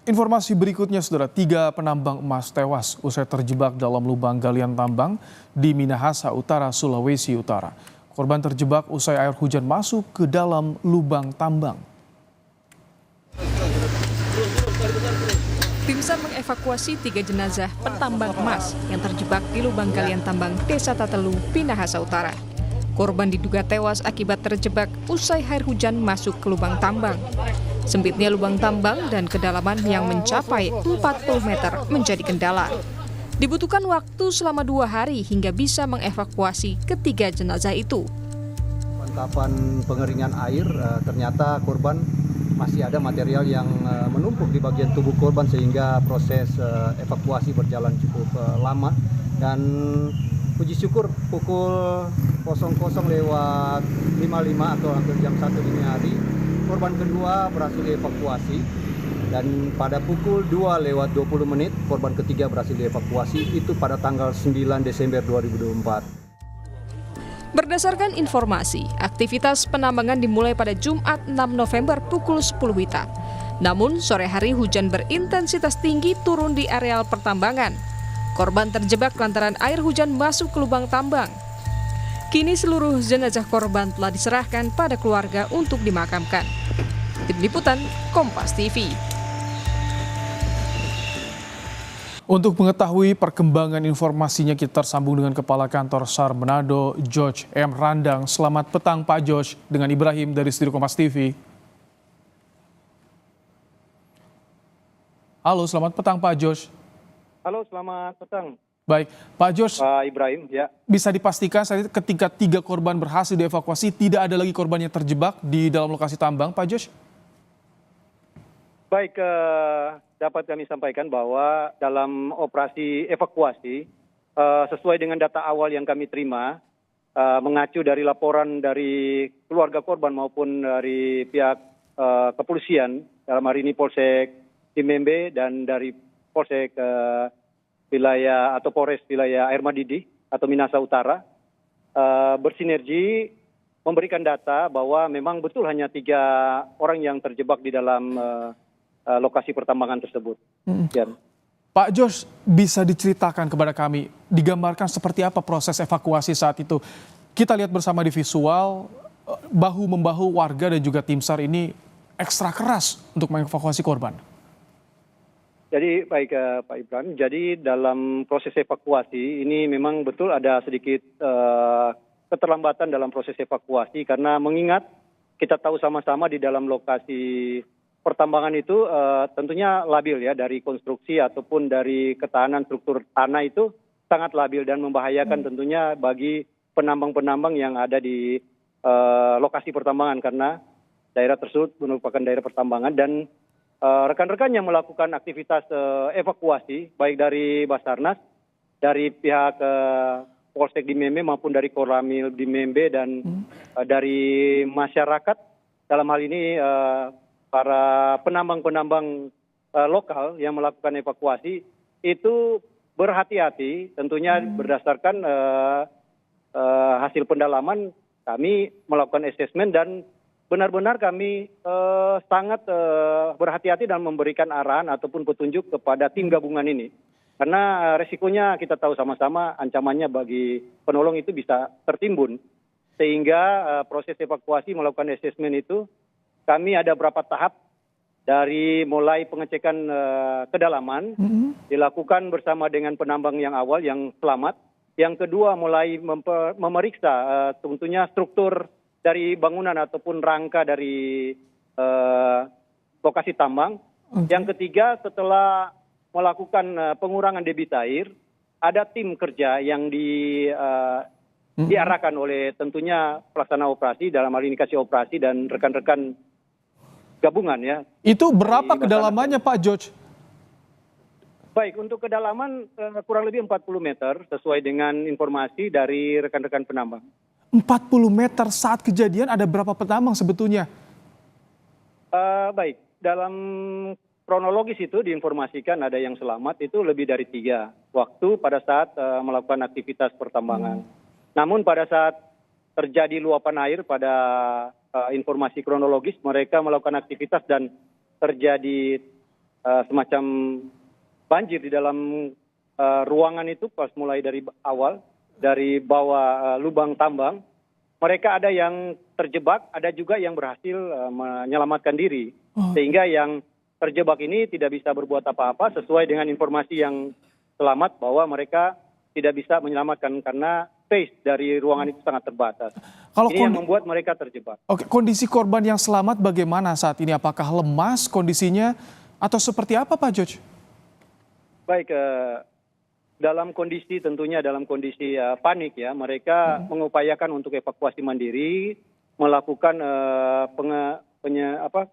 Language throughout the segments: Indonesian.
Informasi berikutnya, saudara, 3 penambang emas tewas usai terjebak dalam lubang galian tambang di Minahasa Utara, Sulawesi Utara. Korban terjebak usai air hujan masuk ke dalam lubang tambang. Tim SAR mengevakuasi 3 jenazah petambang emas yang terjebak di lubang galian tambang Desa Tatelu, Minahasa Utara. Korban diduga tewas akibat terjebak usai air hujan masuk ke lubang tambang. Sempitnya lubang tambang dan kedalaman yang mencapai 40 meter menjadi kendala. Dibutuhkan waktu selama 2 hari hingga bisa mengevakuasi ketiga jenazah itu. Kapan pengeringan air, ternyata korban masih ada material yang menumpuk di bagian tubuh korban sehingga proses evakuasi berjalan cukup lama. Dan puji syukur pukul 00.55 atau hampir jam 1 dini hari, korban kedua berhasil dievakuasi. Dan pada pukul 2:20 korban ketiga berhasil dievakuasi, itu pada tanggal 9 Desember 2024. Berdasarkan informasi, aktivitas penambangan dimulai pada Jumat 6 November pukul 10 WITA. Namun, sore hari hujan berintensitas tinggi turun di areal pertambangan. Korban terjebak lantaran air hujan masuk ke lubang tambang. Kini seluruh jenazah korban telah diserahkan pada keluarga untuk dimakamkan. Tim Liputan, Kompas TV. Untuk mengetahui perkembangan informasinya, kita tersambung dengan Kepala Kantor SAR Manado, George M. Randang. Selamat petang Pak George, dengan Ibrahim dari Studio Kompas TV. Halo, selamat petang Pak George. Halo, selamat petang. Baik, Pak George, Pak Ibrahim, ya. bisa dipastikan saat itu ketika 3 korban berhasil dievakuasi, tidak ada lagi korban yang terjebak di dalam lokasi tambang, Pak George? Baik, dapat kami sampaikan bahwa dalam operasi evakuasi, sesuai dengan data awal yang kami terima, mengacu dari laporan dari keluarga korban maupun dari pihak kepolisian, dalam hari ini Polsek Dimembe dan dari Polsek wilayah atau Polres wilayah Air Madidi atau Minahasa Utara, bersinergi memberikan data bahwa memang betul hanya 3 orang yang terjebak di dalam lokasi pertambangan tersebut. Pak George, bisa diceritakan kepada kami, digambarkan seperti apa proses evakuasi saat itu? Kita lihat bersama di visual, bahu-membahu warga dan juga tim SAR ini ekstra keras untuk mengevakuasi korban. Jadi baik Pak Ibrahim, jadi dalam proses evakuasi ini memang betul ada sedikit keterlambatan dalam proses evakuasi karena mengingat kita tahu sama-sama di dalam lokasi pertambangan itu tentunya labil ya, dari konstruksi ataupun dari ketahanan struktur tanah itu sangat labil dan membahayakan tentunya bagi penambang-penambang yang ada di lokasi pertambangan karena daerah tersebut merupakan daerah pertambangan dan rekan-rekan yang melakukan aktivitas evakuasi baik dari Basarnas, dari pihak Polsek Dimembe maupun dari Koramil Dimembe dan dari masyarakat dalam hal ini para penambang-penambang lokal yang melakukan evakuasi itu berhati-hati tentunya berdasarkan hasil pendalaman kami melakukan asesmen dan benar-benar kami sangat berhati-hati dan memberikan arahan ataupun petunjuk kepada tim gabungan ini. Karena resikonya kita tahu sama-sama ancamannya bagi penolong itu bisa tertimbun. Sehingga proses evakuasi melakukan asesmen itu kami ada beberapa tahap dari mulai pengecekan kedalaman dilakukan bersama dengan penambang yang awal yang selamat. Yang kedua mulai memeriksa tentunya struktur dari bangunan ataupun rangka dari lokasi tambang. Yang ketiga setelah melakukan pengurangan debit air, ada tim kerja yang diarahkan oleh tentunya pelaksana operasi, dalam hal ini kasih operasi dan rekan-rekan gabungan ya. Itu berapa kedalamannya Pak George? Baik, untuk kedalaman kurang lebih 40 meter sesuai dengan informasi dari rekan-rekan penambang. 40 meter saat kejadian ada berapa penambang sebetulnya? Baik, dalam kronologis itu diinformasikan ada yang selamat itu lebih dari 3 waktu pada saat melakukan aktivitas pertambangan. Namun pada saat terjadi luapan air pada informasi kronologis mereka melakukan aktivitas dan terjadi semacam banjir di dalam ruangan itu pas mulai dari awal, dari bawah lubang tambang. Mereka ada yang terjebak, ada juga yang berhasil menyelamatkan diri. Sehingga yang terjebak ini tidak bisa berbuat apa-apa sesuai dengan informasi yang selamat bahwa mereka tidak bisa menyelamatkan karena space dari ruangan itu sangat terbatas. Kalau Ini yang membuat mereka terjebak. Oke, kondisi korban yang selamat bagaimana saat ini? Apakah lemas kondisinya atau seperti apa Pak George? Baik, tentunya dalam kondisi panik ya, mereka mengupayakan untuk evakuasi mandiri, melakukan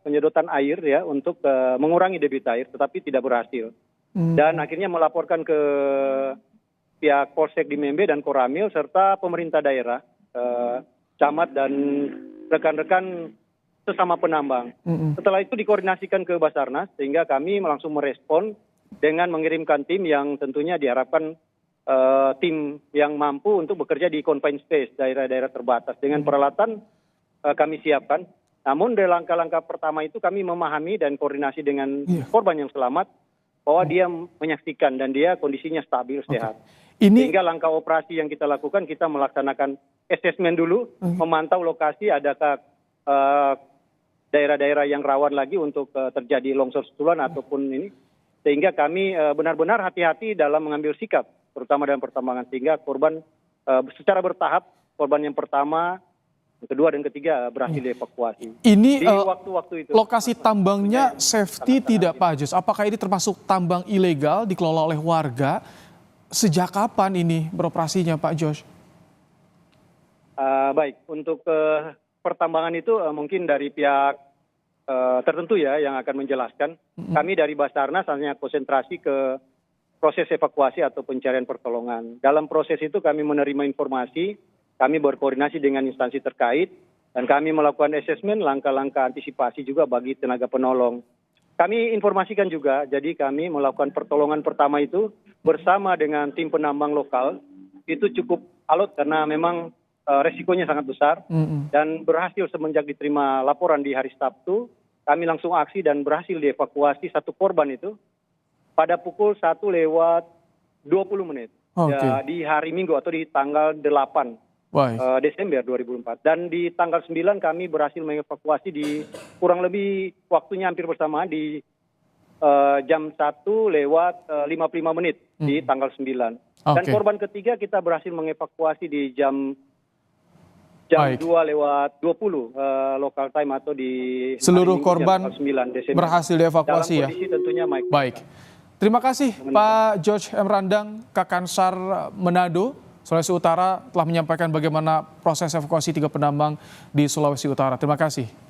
penyedotan air ya untuk mengurangi debit air, tetapi tidak berhasil. Dan akhirnya melaporkan ke pihak Polsek di Membe dan Koramil serta pemerintah daerah, camat dan rekan-rekan sesama penambang. Setelah itu dikoordinasikan ke Basarnas sehingga kami langsung merespon dengan mengirimkan tim yang tentunya diharapkan tim yang mampu untuk bekerja di confined space, daerah-daerah terbatas dengan peralatan kami siapkan. Namun dari langkah-langkah pertama itu kami memahami dan koordinasi dengan korban yang selamat bahwa dia menyaksikan dan dia kondisinya stabil, sehat. Sehingga langkah operasi yang kita lakukan, kita melaksanakan asesmen dulu, memantau lokasi adakah daerah-daerah yang rawan lagi untuk terjadi longsor susulan ataupun ini. Sehingga kami benar-benar hati-hati dalam mengambil sikap, terutama dalam pertambangan. Sehingga korban secara bertahap, korban yang pertama, yang kedua dan ketiga berhasil dievakuasi. Ini di waktu-waktu itu lokasi tambangnya safety tidak Pak Jos? Apakah ini termasuk tambang ilegal dikelola oleh warga? Sejak kapan ini beroperasinya Pak Jos? Baik, untuk pertambangan itu mungkin dari pihak tertentu ya yang akan menjelaskan. Kami dari Basarnas hanya konsentrasi ke proses evakuasi atau pencarian pertolongan. Dalam proses itu kami menerima informasi, kami berkoordinasi dengan instansi terkait, dan kami melakukan asesmen langkah-langkah antisipasi juga bagi tenaga penolong. Kami informasikan juga, jadi kami melakukan pertolongan pertama itu bersama dengan tim penambang lokal, itu cukup alot karena memang resikonya sangat besar, dan berhasil semenjak diterima laporan di hari Sabtu, kami langsung aksi dan berhasil dievakuasi satu korban itu pada pukul 1:20 ya, di hari Minggu atau di tanggal 8 Desember 2004. Dan di tanggal 9 kami berhasil mengevakuasi di kurang lebih waktunya hampir bersamaan di jam 1:55 di tanggal 9. Dan korban ketiga kita berhasil mengevakuasi di jam 2:20 local time atau di seluruh Minggu, korban 9 Desember. berhasil dievakuasi dalam kondisi tentunya Baik. Terima kasih Pak George M. Randang, Kakansar Manado, Sulawesi Utara telah menyampaikan bagaimana proses evakuasi 3 penambang di Sulawesi Utara. Terima kasih.